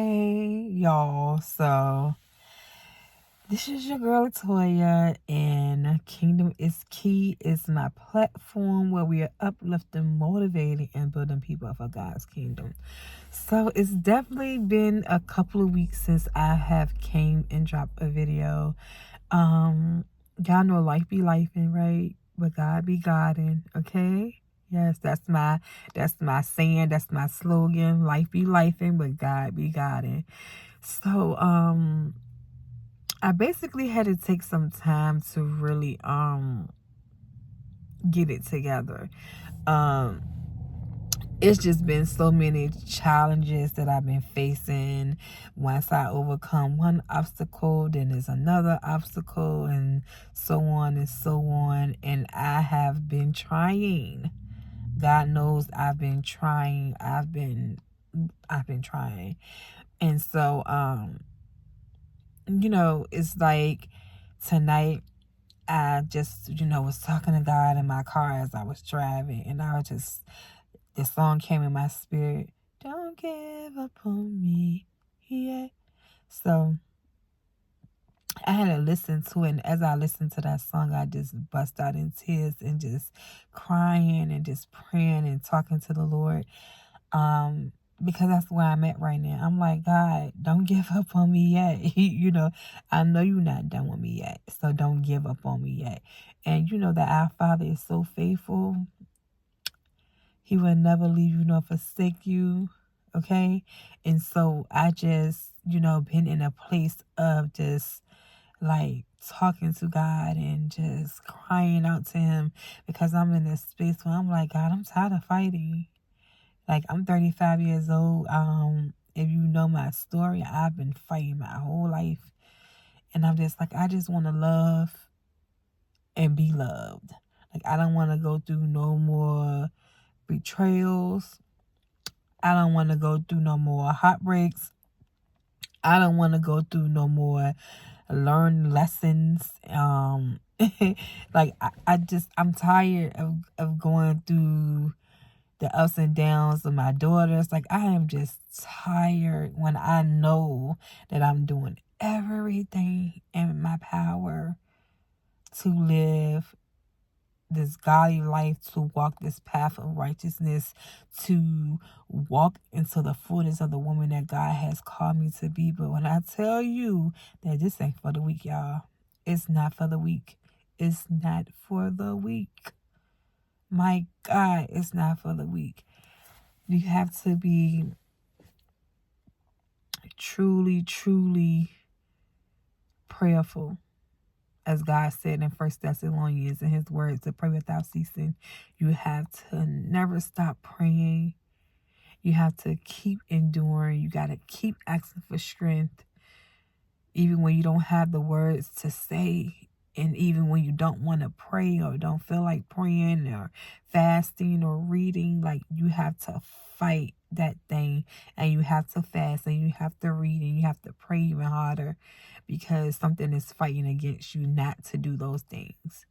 Hey y'all, so this is your girl Toya, and Kingdom is Key is my platform where we are uplifting, motivating, and building people for God's kingdom. So it's definitely been a couple of weeks since I have came and dropped a video. Y'all know life be lifing, right? But God be Godding, okay? Yes, that's my saying, that's my slogan. Life be lifing, but God be Godding. So I basically had to take some time to really get it together. Um it's just been so many challenges that I've been facing. Once I overcome one obstacle, then there's another obstacle, and so on and so on. And I have been trying. God knows I've been trying. I've been trying. And so it's like tonight I just, was talking to God in my car as I was driving, and this song came in my spirit. Don't give up on me yet. So I had to listen to it, and as I listened to that song, I just bust out in tears and just crying and just praying and talking to the Lord. Because that's where I'm at right now. I'm like, God, don't give up on me yet. I know you're not done with me yet, so don't give up on me yet. And you know that our Father is so faithful. He will never leave you nor forsake you, okay? And so I just, been in a place of just like talking to God and just crying out to him, because I'm in this space where I'm like, God, I'm tired of fighting. Like, I'm 35 years old. If you know my story, I've been fighting my whole life. And I'm just like, I just want to love and be loved. Like, I don't want to go through no more betrayals. I don't want to go through no more heartbreaks. I don't want to go through no more learned lessons. Like, I'm tired of going through the ups and downs of my daughters. Like, I am just tired when I know that I'm doing everything in my power to live this godly life, to walk this path of righteousness, to walk into the fullness of the woman that God has called me to be. But when I tell you that this ain't for the weak, y'all, it's not for the weak. It's not for the weak. My God, it's not for the weak. You have to be truly, truly prayerful. As God said in 1 Thessalonians in his words, to pray without ceasing. You have to never stop praying. You have to keep enduring. You got to keep asking for strength. Even when you don't have the words to say. And even when you don't want to pray or don't feel like praying or fasting or reading, like, you have to fight that thing, and you have to fast, and you have to read, and you have to pray even harder, because something is fighting against you not to do those things.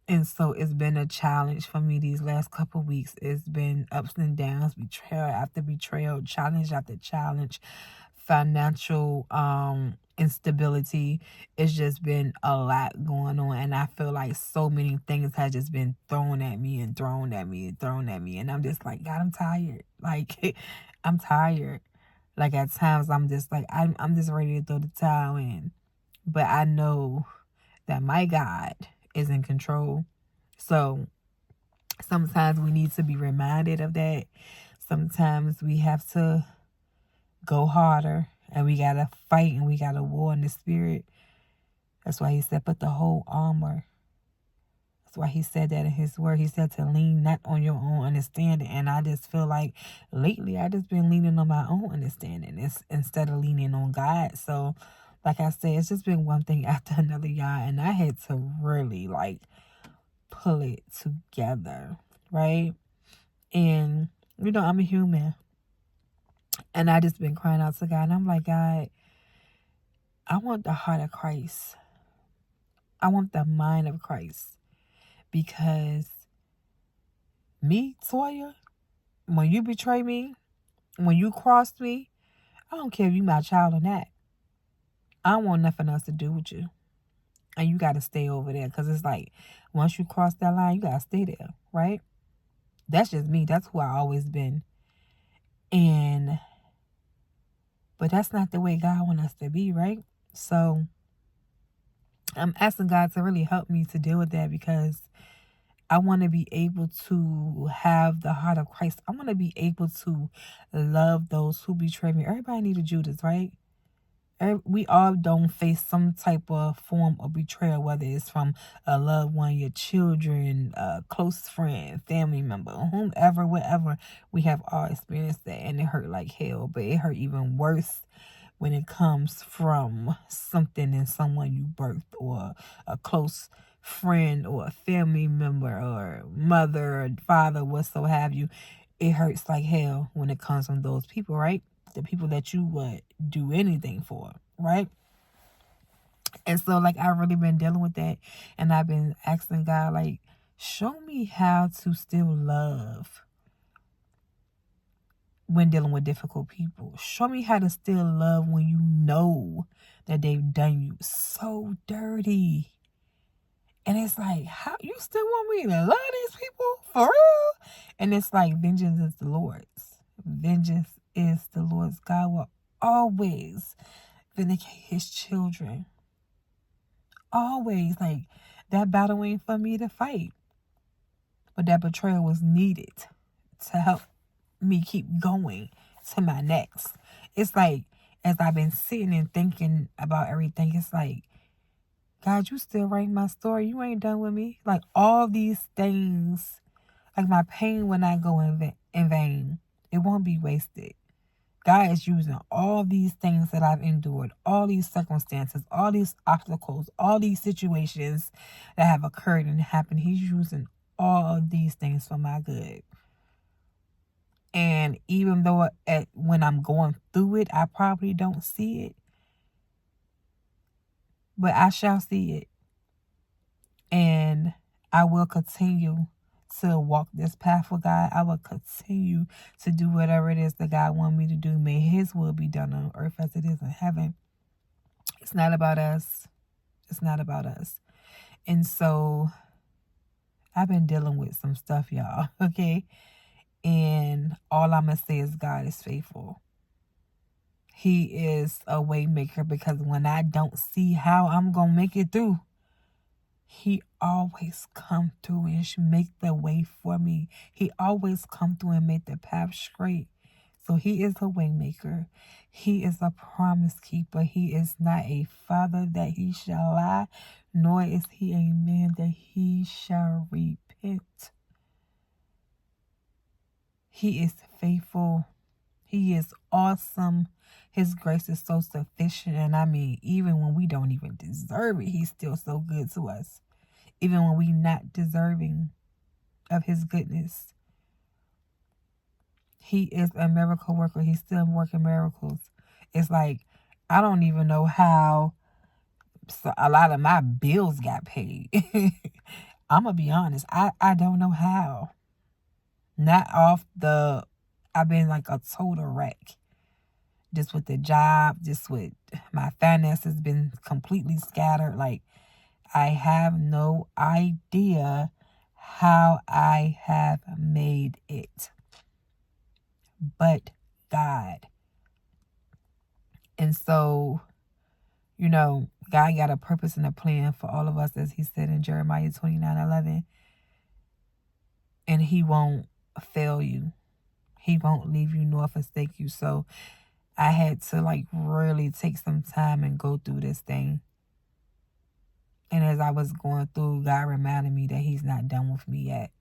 And so it's been a challenge for me these last couple of weeks. It's been ups and downs, betrayal after betrayal, challenge after challenge, financial instability. It's just been a lot going on, and I feel like so many things have just been thrown at me and thrown at me and thrown at me, and I'm just like, God, I'm tired. Like, I'm tired. Like, at times I'm just like, I'm just ready to throw the towel in. But I know that my God is in control. So sometimes we need to be reminded of that. Sometimes we have to go harder, and we got to fight, and we got to war in the spirit. That's why he said, put the whole armor. That's why he said that in his word. He said to lean not on your own understanding. And I just feel like lately I just been leaning on my own understanding instead of leaning on God. So, like I said, it's just been one thing after another, y'all. And I had to really, like, pull it together, right? And, I'm a human. And I just been crying out to God. And I'm like, God, I want the heart of Christ. I want the mind of Christ. Because me, Toya, when you betray me, when you cross me, I don't care if you my child or not. I don't want nothing else to do with you. And you got to stay over there. Because it's like, once you cross that line, you got to stay there, right? That's just me. That's who I always been. But that's not the way God wants us to be, right? So I'm asking God to really help me to deal with that, because I want to be able to have the heart of Christ. I want to be able to love those who betray me. Everybody need a Judas, right? We all don't face some type of form of betrayal, whether it's from a loved one, your children, a close friend, family member, whomever, whatever. We have all experienced that, and it hurt like hell. But it hurt even worse when it comes from something in someone you birthed, or a close friend, or a family member, or mother or father, whatso have you. It hurts like hell when it comes from those people, right? The people that you would do anything for, right? And so, like, I've really been dealing with that, and I've been asking God, like, show me how to still love when dealing with difficult people. Show me how to still love when you know that they've done you so dirty. And it's like, how you still want me to love these people for real? And it's like, vengeance is the Lord's. Vengeance is the Lord's. God will always vindicate his children. Always. Like, that battle ain't for me to fight. But that betrayal was needed to help me keep going to my next. It's like, as I've been sitting and thinking about everything, it's like, God, you still writing my story. You ain't done with me. Like, all these things, like, my pain will not go in vain. It won't be wasted. God is using all these things that I've endured, all these circumstances, all these obstacles, all these situations that have occurred and happened. He's using all of these things for my good. And even though when I'm going through it, I probably don't see it, but I shall see it. And I will continue to walk this path with God. I will continue to do whatever it is that God wants me to do. May his will be done on earth as it is in heaven. It's not about us. It's not about us. And so I've been dealing with some stuff, y'all, okay? And all I'm going to say is God is faithful. He is a way maker, because when I don't see how I'm going to make it through, he always come through and make the way for me. He always come through and make the path straight. So he is a way maker. He is a promise keeper. He is not a father that he shall lie, nor is he a man that he shall repent. He is faithful. He is awesome. His grace is so sufficient. And I mean, even when we don't even deserve it, he's still so good to us. Even when we're not deserving of his goodness. He is a miracle worker. He's still working miracles. It's like, I don't even know how a lot of my bills got paid. I'm going to be honest. I don't know how. Not I've been like a total wreck. Just with the job, just with my finances been completely scattered. Like, I have no idea how I have made it. But God. And so, God got a purpose and a plan for all of us, as he said in Jeremiah 29:11. And he won't fail you. He won't leave you nor forsake you. So I had to really take some time and go through this thing. And as I was going through, God reminded me that he's not done with me yet.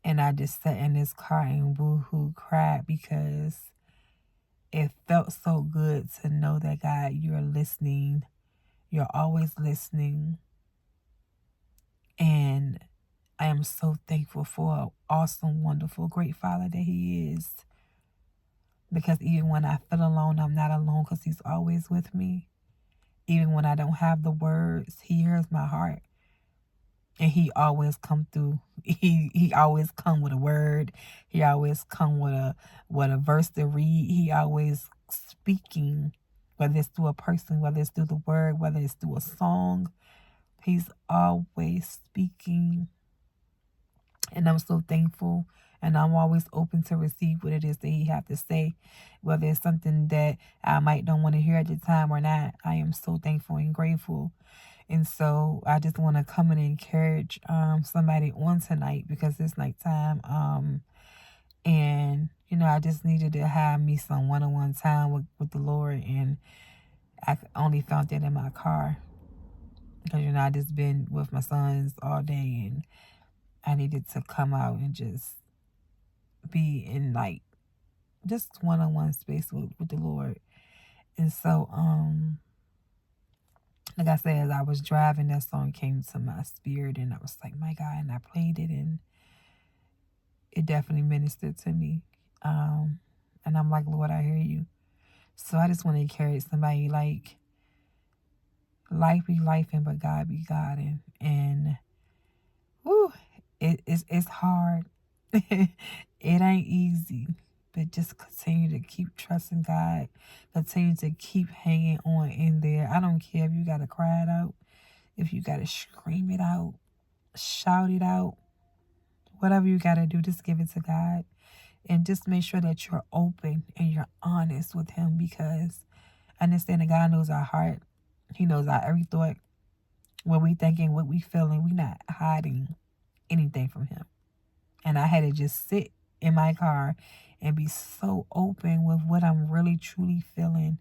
And I just sat in this car and boo-hoo cried, because it felt so good to know that, God, you're listening. You're always listening. And I am so thankful for an awesome, wonderful, great Father that he is. Because even when I feel alone, I'm not alone, because he's always with me. Even when I don't have the words, he hears my heart. And he always come through. He always come with a word. He always come with a verse to read. He always speaking, whether it's through a person, whether it's through the word, whether it's through a song. He's always speaking. And I'm so thankful. And I'm always open to receive what it is that he have to say, whether it's something that I might don't want to hear at the time or not. I am so thankful and grateful. And so I just want to come and encourage somebody on tonight, because it's nighttime. And, you know, I just needed to have me some one-on-one time with the Lord. And I only found that in my car, because, you know, I just been with my sons all day, and I needed to come out and just be in like just one-on-one space with the Lord. And so, like I said, as I was driving, that song came to my spirit, and I was like, my God, and I played it, and it definitely ministered to me. And I'm like, Lord, I hear you. So I just want to encourage somebody, like, life be life, and but God be God. And whew, it's hard. It ain't easy. But just continue to keep trusting God. Continue to keep hanging on in there. I don't care if you got to cry it out. If you got to scream it out. Shout it out. Whatever you got to do, just give it to God. And just make sure that you're open and you're honest with him, because understand that God knows our heart. He knows our every thought. What we thinking, what we feeling. We not hiding anything from him. And I had to just sit in my car and be so open with what I'm really truly feeling,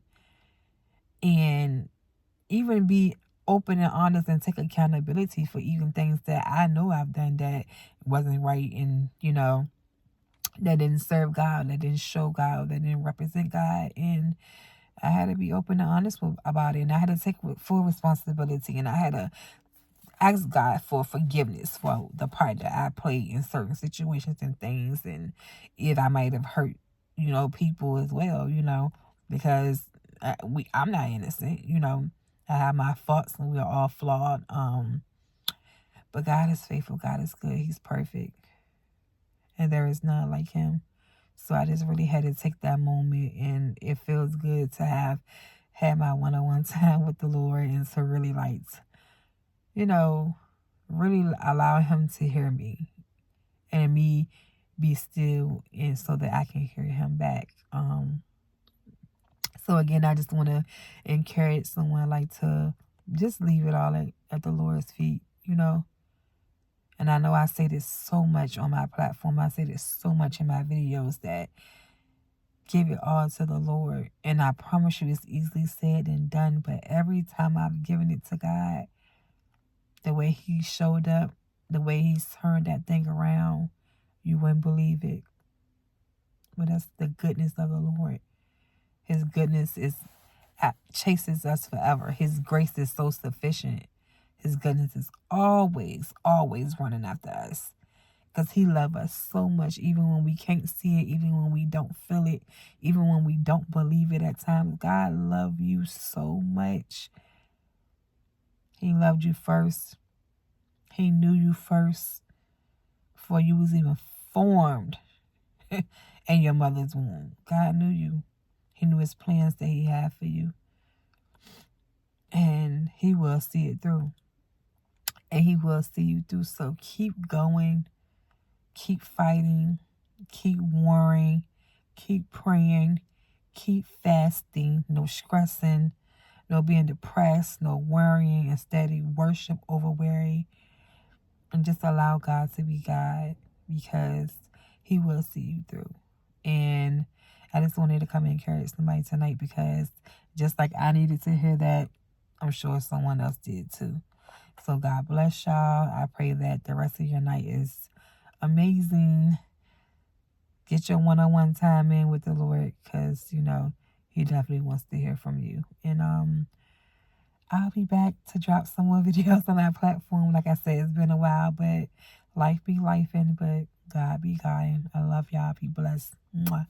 and even be open and honest and take accountability for even things that I know I've done that wasn't right, and, you know, that didn't serve God, that didn't show God, that didn't represent God. And I had to be open and honest about it, and I had to take full responsibility, and I had to ask God for forgiveness for the part that I played in certain situations and things, and if I might have hurt, you know, people as well, you know, because I'm not innocent, you know. I have my faults, and we are all flawed. But God is faithful. God is good. He's perfect, and there is none like him. So I just really had to take that moment, and it feels good to have had my one-on-one time with the Lord, and to really, like, you know, really allow him to hear me, and me be still, and so that I can hear him back. So again, I just want to encourage someone, like, to just leave it all at the Lord's feet, you know. And I know I say this so much on my platform. I say this so much in my videos, that give it all to the Lord. And I promise you, it's easily said than done. But every time I've given it to God, the way he showed up, the way he's turned that thing around, you wouldn't believe it. But that's the goodness of the Lord. His goodness chases us forever. His grace is so sufficient. His goodness is always, always running after us, because he loves us so much, even when we can't see it, even when we don't feel it, even when we don't believe it at times. God loves you so much. He loved you first. He knew you first before you was even formed in your mother's womb. God knew you. He knew his plans that he had for you. And he will see it through. And he will see you through. So keep going. Keep fighting. Keep warring. Keep praying. Keep fasting. No stressing. No being depressed. No worrying. Instead, worship over worry. And just allow God to be God, because he will see you through. And I just wanted to come and encourage somebody tonight, because just like I needed to hear that, I'm sure someone else did too. So God bless y'all. I pray that the rest of your night is amazing. Get your one-on-one time in with the Lord, because, you know, he definitely wants to hear from you. And I'll be back to drop some more videos on our platform. Like I said, it's been a while, but life be life, but God be God. I love y'all. Be blessed. Mwah.